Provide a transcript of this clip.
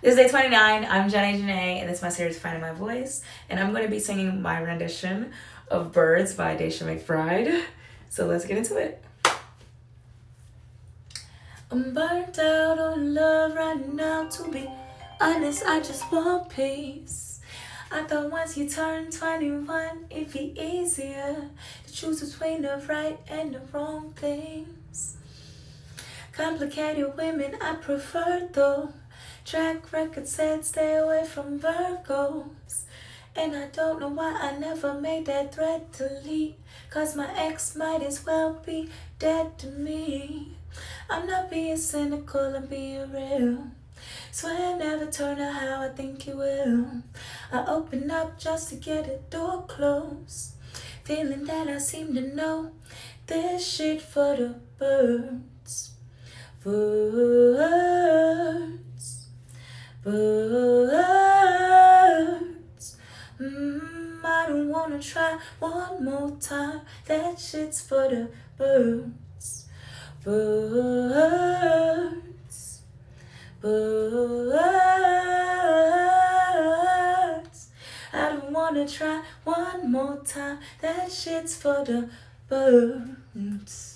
This is day 29. I'm Zhanae, and this is my series Finding My Voice. And I'm going to be singing my rendition of Birds by Daisha McBride. So let's get into it. I'm burnt out on love right now. To be honest, I just want peace. I thought once you turn 21, it'd be easier to choose between the right and the wrong things. Complicated women I prefer though. Track record said stay away from Virgos. And I don't know why I never made that threat delete. Cause my ex might as well be dead to me. I'm not being cynical, I'm being real. Swear never turn out how I think you will. I open up just to get a door closed. Feeling that I seem to know this shit for the birds. Birds, birds. I don't wanna try one more time. That shit's for the birds. Birds, birds. I don't wanna try one more time. That shit's for the birds.